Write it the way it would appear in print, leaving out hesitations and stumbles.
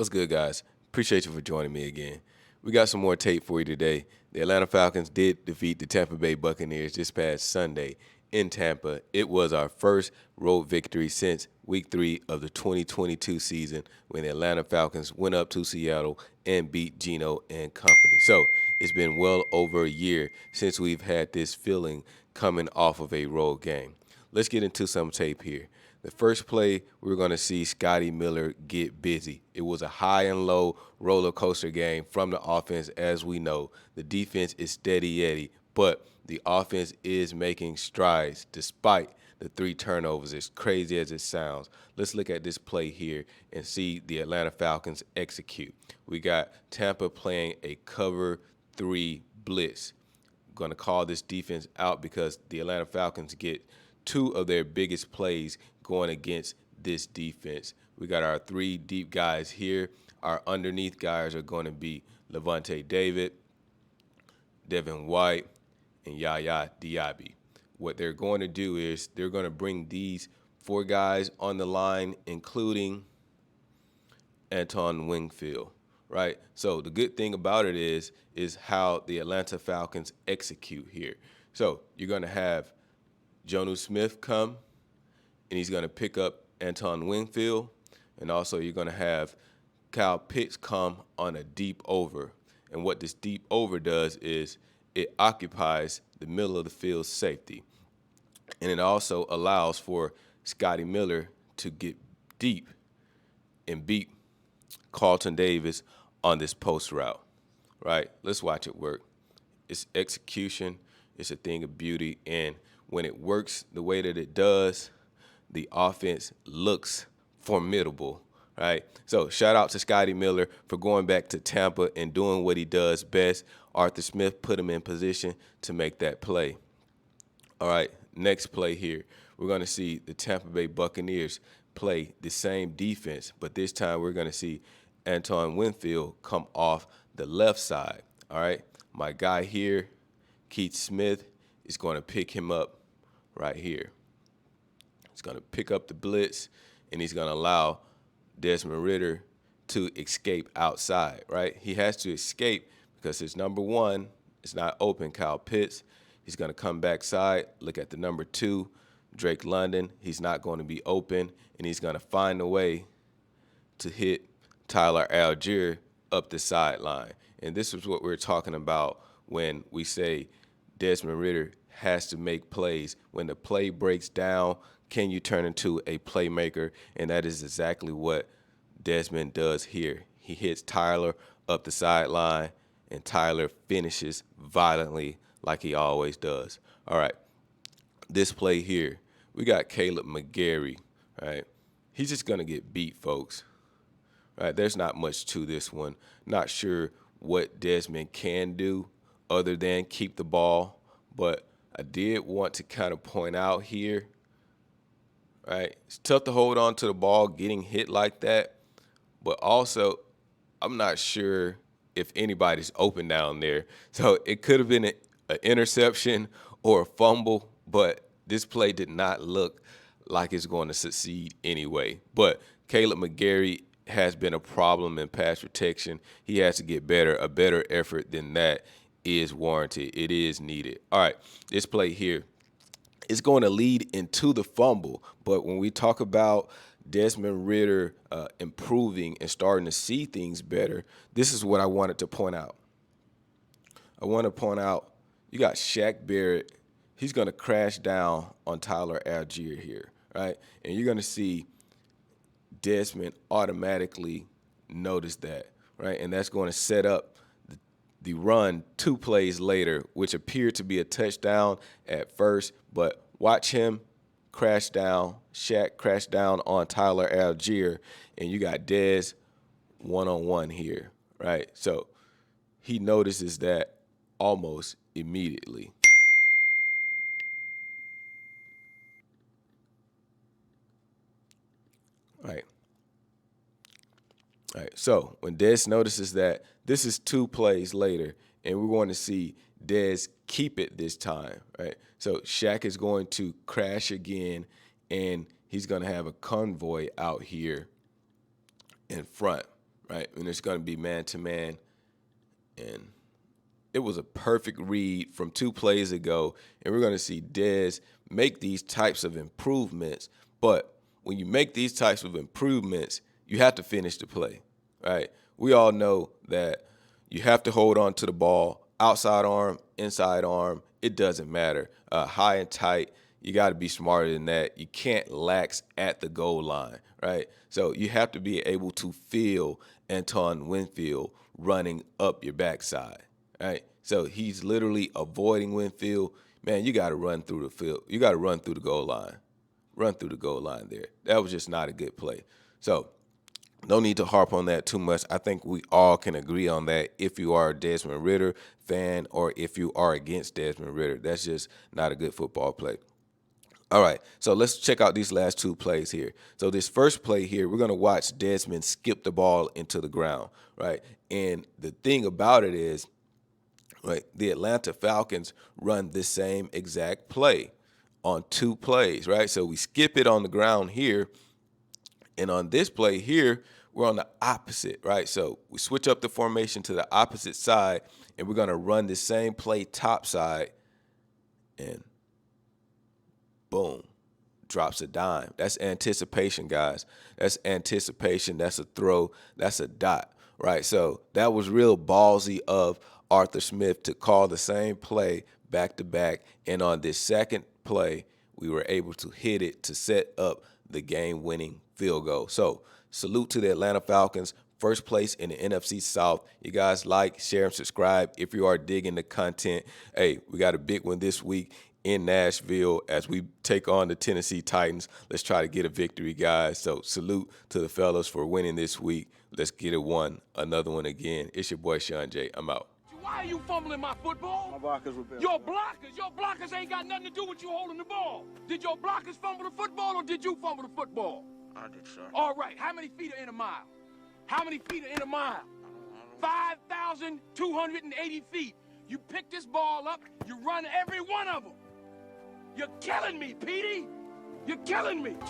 What's good, guys? Appreciate you for joining me again. We got some more tape for you today. The Atlanta Falcons did defeat the Tampa Bay Buccaneers this past Sunday in Tampa. It was our first road victory since week 3 of the 2022 season when the Atlanta Falcons went up to Seattle and beat Geno and company. So it's been well over a year since we've had this feeling coming off of a road game. Let's get into some tape here. The first play, we're going to see Scotty Miller get busy. It was a high and low roller coaster game from the offense, as we know. The defense is steady Eddie, but the offense is making strides despite the 3 turnovers, as crazy as it sounds. Let's look at this play here and see the Atlanta Falcons execute. We got Tampa playing a cover 3 blitz. Going to call this defense out because the Atlanta Falcons get 2 of their biggest plays going against this defense. We got our 3 deep guys here. Our underneath guys are going to be Levante David, Devin White, and Yaya Diaby. What they're going to do is they're going to bring these 4 guys on the line, including Anton Wingfield, right? So the good thing about it is how the Atlanta Falcons execute here. So you're going to have Jonnu Smith come, and he's going to pick up Anton Wingfield, and also you're going to have Kyle Pitts come on a deep over. And what this deep over does is it occupies the middle of the field safety, and it also allows for Scotty Miller to get deep and beat Carlton Davis on this post route, right? Let's watch it work. It's execution. It's a thing of beauty, and when it works the way that it does, the offense looks formidable, right? So shout out to Scotty Miller for going back to Tampa and doing what he does best. Arthur Smith put him in position to make that play. All right, next play here. We're going to see the Tampa Bay Buccaneers play the same defense, but this time we're going to see Anton Winfield come off the left side. All right, my guy here, Keith Smith, is going to pick him up right here. He's going to pick up the blitz, and he's going to allow Desmond Ridder to escape outside, right? He has to escape because his number 1 is not open, Kyle Pitts. He's going to come backside, look at the number 2, Drake London. He's not going to be open, and he's going to find a way to hit Tyler Algier up the sideline. And this is what we're talking about when we say Desmond Ridder has to make plays. When the play breaks down, can you turn into a playmaker? And that is exactly what Desmond does here. He hits Tyler up the sideline, and Tyler finishes violently like he always does. All right, this play here, we got Caleb McGarry, right? He's just going to get beat, folks. Right? There's not much to this one. Not sure what Desmond can do other than keep the ball, but I did want to kind of point out here, right? It's tough to hold on to the ball getting hit like that, but also I'm not sure if anybody's open down there. So it could have been an interception or a fumble, but this play did not look like it's going to succeed anyway. But Caleb McGarry has been a problem in pass protection. He has to get better. A better effort than that is warranted. It is needed. All right, this play here is going to lead into the fumble. But when we talk about Desmond Ridder improving and starting to see things better, this is what I wanted to point out. I want to point out you got Shaq Barrett. He's going to crash down on Tyler Algier here, right? And you're going to see Desmond automatically notice that, right? And that's going to set up the run 2 plays later, which appeared to be a touchdown at first, but watch him crash down, Shaq crash down on Tyler Algier, and you got Dez one-on-one here, right? So he notices that almost immediately. Right. All right. So when Dez notices that, this is 2 plays later, and we're going to see Dez keep it this time, right? So Shaq is going to crash again, and he's going to have a convoy out here in front, right? And it's going to be man-to-man. And it was a perfect read from 2 plays ago, and we're going to see Dez make these types of improvements. But when you make these types of improvements, you have to finish the play, right? We all know that you have to hold on to the ball, outside arm, inside arm. It doesn't matter. High and tight, you got to be smarter than that. You can't lax at the goal line, right? So you have to be able to feel Antoine Winfield running up your backside, right? So he's literally avoiding Winfield. Man, you got to run through the field. You got to run through the goal line. Run through the goal line there. That was just not a good play. So no need to harp on that too much. I think we all can agree on that if you are a Desmond Ridder fan or if you are against Desmond Ridder. That's just not a good football play. All right, so let's check out these last 2 plays here. So this first play here, we're going to watch Desmond skip the ball into the ground, right? And the thing about it is, right, the Atlanta Falcons run the same exact play on 2 plays, right? So we skip it on the ground here, and on this play here, we're on the opposite, right? So we switch up the formation to the opposite side, and we're going to run the same play top side, and boom, drops a dime. That's anticipation, guys. That's anticipation. That's a throw. That's a dot, right? So that was real ballsy of Arthur Smith to call the same play back to back. And on this second play, we were able to hit it to set up the game-winning field goal. So salute to the Atlanta Falcons. First place in the NFC South. You guys like, share, and subscribe if you are digging the content. Hey, we got a big one this week in Nashville as we take on the Tennessee Titans. Let's try to get a victory, guys. So salute to the fellas for winning this week. Let's get it another one again. It's your boy, Sean J. I'm out. Why are you fumbling my football? My blockers were built. Your blockers ain't got nothing to do with you holding the ball. Did your blockers fumble the football or did you fumble the football? I did, sir. All right, how many feet are in a mile? How many feet are in a mile? 5,280 feet. You pick this ball up, you run every one of them. You're killing me, Petey. You're killing me.